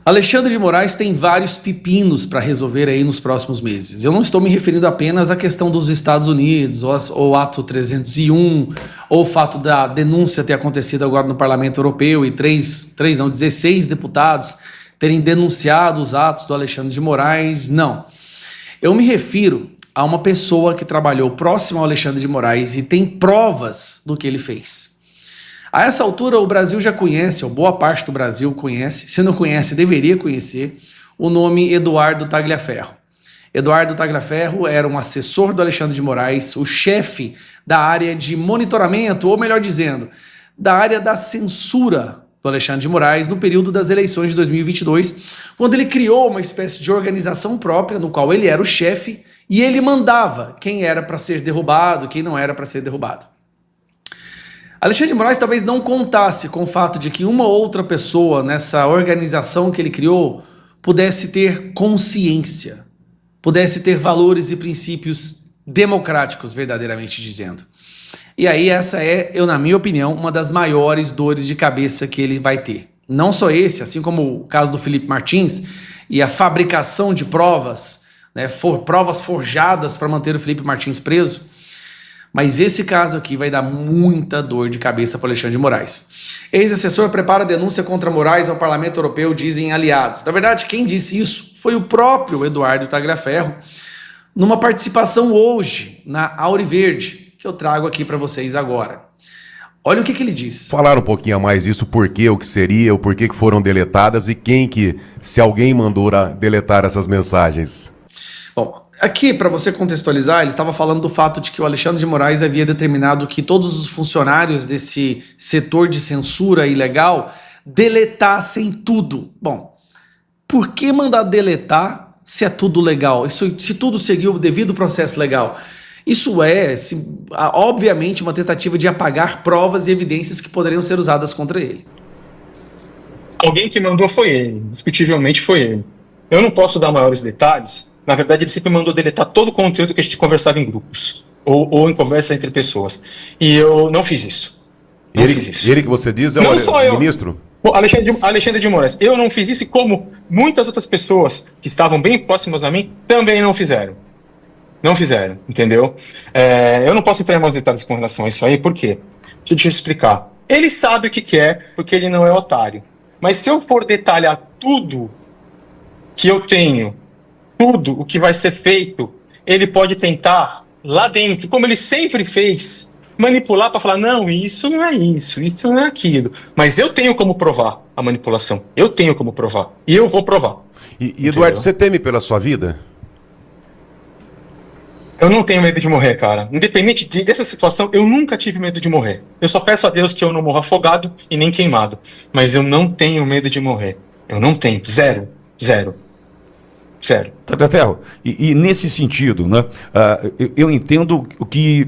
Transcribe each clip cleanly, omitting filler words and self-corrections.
Alexandre de Moraes tem vários pepinos para resolver aí nos próximos meses. Eu não estou me referindo apenas à questão dos Estados Unidos, ou ato 301, ou o fato da denúncia ter acontecido agora no Parlamento Europeu e 16 deputados terem denunciado os atos do Alexandre de Moraes. Não. Eu me refiro a uma pessoa que trabalhou próximo ao Alexandre de Moraes e tem provas do que ele fez. A essa altura, o Brasil já conhece, ou boa parte do Brasil conhece, se não conhece, deveria conhecer, o nome Eduardo Tagliaferro. Eduardo Tagliaferro era um assessor do Alexandre de Moraes, o chefe da área de monitoramento, ou melhor dizendo, da área da censura do Alexandre de Moraes no período das eleições de 2022, quando ele criou uma espécie de organização própria, no qual ele era o chefe, e ele mandava quem era para ser derrubado, quem não era para ser derrubado. Alexandre de Moraes talvez não contasse com o fato de que uma outra pessoa nessa organização que ele criou pudesse ter consciência, pudesse ter valores e princípios democráticos, verdadeiramente dizendo. E aí essa é, na minha opinião, uma das maiores dores de cabeça que ele vai ter. Não só esse, assim como o caso do Felipe Martins e a fabricação de provas, né, provas forjadas para manter o Felipe Martins preso, mas esse caso aqui vai dar muita dor de cabeça para Alexandre de Moraes. Ex-assessor prepara denúncia contra Moraes ao Parlamento Europeu, dizem aliados. Na verdade, quem disse isso foi o próprio Eduardo Tagliaferro, numa participação hoje na Auriverde, que eu trago aqui para vocês agora. Olha o que ele diz. Falar um pouquinho a mais disso, por quê, o que seria, o porquê que foram deletadas e se alguém mandou deletar essas mensagens. Bom, aqui, para você contextualizar, ele estava falando do fato de que o Alexandre de Moraes havia determinado que todos os funcionários desse setor de censura ilegal deletassem tudo. Bom, por que mandar deletar se é tudo legal? Se tudo seguiu o devido processo legal? Isso é, obviamente, uma tentativa de apagar provas e evidências que poderiam ser usadas contra ele. Alguém que mandou foi ele, discutivelmente foi ele. Eu não posso dar maiores detalhes. Na verdade, ele sempre mandou deletar todo o conteúdo que a gente conversava em grupos, ou em conversa entre pessoas. E eu não fiz isso. Ele que você diz é o ministro? Alexandre de Moraes. Eu não fiz isso, e como muitas outras pessoas que estavam bem próximas a mim também não fizeram. Não fizeram, entendeu? Eu não posso entrar em mais detalhes com relação a isso aí, por quê? Deixa eu explicar. Ele sabe o que quer, porque ele não é otário. Mas se eu for detalhar tudo que eu tenho, tudo o que vai ser feito, ele pode tentar lá dentro, como ele sempre fez, manipular para falar, não, isso não é isso não é aquilo. Mas eu tenho como provar a manipulação. Eu tenho como provar. E eu vou provar. E Eduardo, você teme pela sua vida? Eu não tenho medo de morrer, cara. Independente dessa situação, eu nunca tive medo de morrer. Eu só peço a Deus que eu não morra afogado e nem queimado. Mas eu não tenho medo de morrer. Eu não tenho. Zero. Tagliaferro, e nesse sentido, né, eu entendo que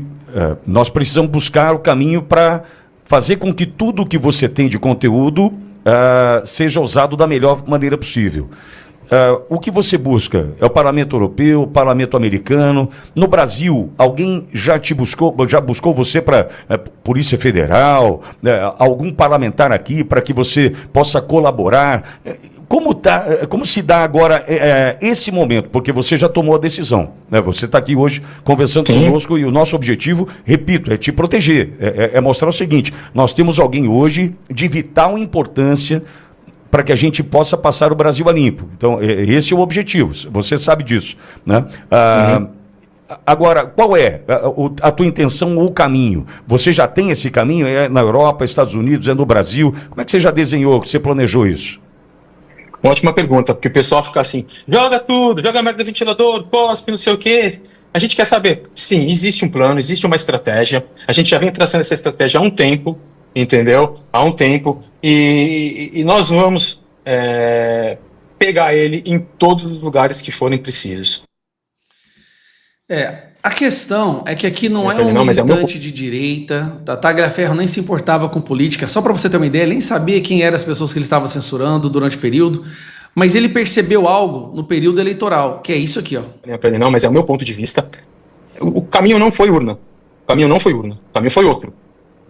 nós precisamos buscar o caminho para fazer com que tudo que você tem de conteúdo seja usado da melhor maneira possível. O que você busca? É o Parlamento Europeu, o Parlamento Americano? No Brasil, alguém já buscou você para Polícia Federal, algum parlamentar aqui para que você possa colaborar? Como se dá agora esse momento? Porque você já tomou a decisão, né? Você está aqui hoje conversando conosco e o nosso objetivo, repito, é te proteger, é mostrar o seguinte, nós temos alguém hoje de vital importância para que a gente possa passar o Brasil a limpo. Então, esse é o objetivo, você sabe disso, né? Agora, qual é a tua intenção ou o caminho? Você já tem esse caminho? É na Europa, Estados Unidos, é no Brasil? Como é que você já desenhou, que você planejou isso? Uma ótima pergunta, porque o pessoal fica assim, joga tudo, joga merda do ventilador, cospe, não sei o quê. A gente quer saber, sim, existe um plano, existe uma estratégia, a gente já vem traçando essa estratégia há um tempo, entendeu? Há um tempo, e nós vamos pegar ele em todos os lugares que forem precisos. A questão é que aqui não é um militante de direita, Tagliaferro nem se importava com política, só para você ter uma ideia, ele nem sabia quem eram as pessoas que ele estava censurando durante o período, mas ele percebeu algo no período eleitoral, que é isso aqui, ó. Não, mas é o meu ponto de vista. O caminho não foi urna. O caminho foi outro.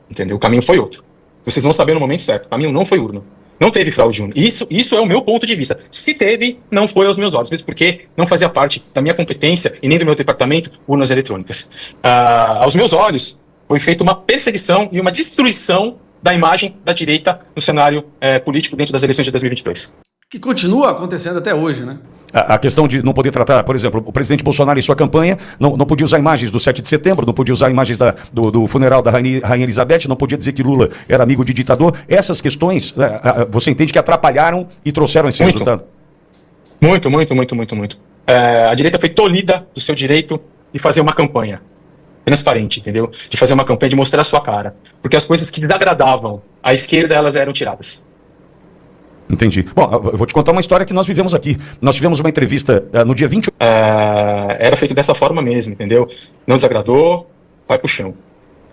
Entendeu? O caminho foi outro. Vocês vão saber no momento certo. O caminho não foi urna. Não teve fraude, Júnior. Isso é o meu ponto de vista. Se teve, não foi aos meus olhos, mesmo porque não fazia parte da minha competência e nem do meu departamento urnas eletrônicas. Aos meus olhos, foi feita uma perseguição e uma destruição da imagem da direita no cenário político dentro das eleições de 2022. Que continua acontecendo até hoje, né? A questão de não poder tratar, por exemplo, o presidente Bolsonaro em sua campanha não podia usar imagens do 7 de setembro, não podia usar imagens do funeral da Rainha Elizabeth, não podia dizer que Lula era amigo de ditador. Essas questões, você entende que atrapalharam e trouxeram esse resultado? Muito. A direita foi tolhida do seu direito de fazer uma campanha transparente, entendeu? De fazer uma campanha, de mostrar a sua cara. Porque as coisas que desagradavam à esquerda, elas eram tiradas. Entendi. Bom, eu vou te contar uma história que nós vivemos aqui. Nós tivemos uma entrevista no dia 20. Era feito dessa forma mesmo, entendeu? Não desagradou, vai pro chão.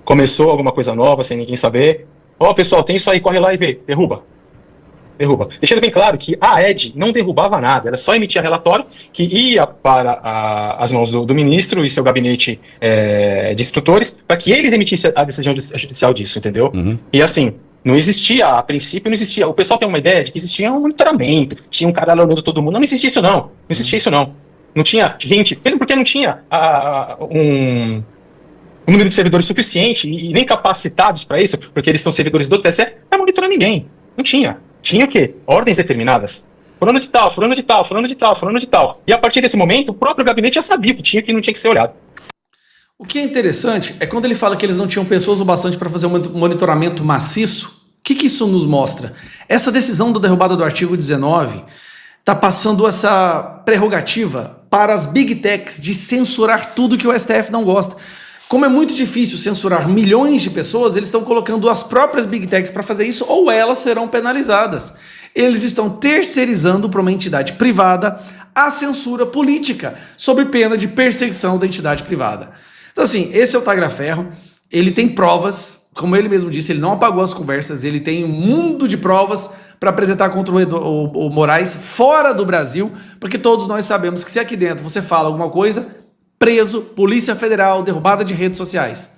Começou alguma coisa nova, sem ninguém saber. Pessoal, tem isso aí, corre lá e vê. Derruba. Deixando bem claro que a ED não derrubava nada, ela só emitia relatório que ia para as mãos do ministro e seu gabinete de instrutores, para que eles emitissem a decisão judicial disso, entendeu? Uhum. E assim, não existia, a princípio não existia. O pessoal tem uma ideia de que existia um monitoramento, tinha um cara lá olhando todo mundo. Não existia isso não. Não existia isso não. Não tinha gente, mesmo porque não tinha um número de servidores suficiente e nem capacitados para isso, porque eles são servidores do TSE, para monitorar ninguém. Não tinha. Tinha o quê? Ordens determinadas. Fulano de tal, fulano de tal, fulano de tal, fulano de tal. E a partir desse momento, o próprio gabinete já sabia o que tinha e que não tinha que ser olhado. O que é interessante é quando ele fala que eles não tinham pessoas o bastante para fazer um monitoramento maciço. O que isso nos mostra? Essa decisão da derrubada do artigo 19 está passando essa prerrogativa para as big techs de censurar tudo que o STF não gosta. Como é muito difícil censurar milhões de pessoas, eles estão colocando as próprias big techs para fazer isso ou elas serão penalizadas. Eles estão terceirizando para uma entidade privada a censura política, sob pena de perseguição da entidade privada. Então assim, esse é o Tagliaferro, ele tem provas, como ele mesmo disse, ele não apagou as conversas, ele tem um mundo de provas para apresentar contra o Moraes fora do Brasil, porque todos nós sabemos que se aqui dentro você fala alguma coisa, preso, Polícia Federal, derrubada de redes sociais.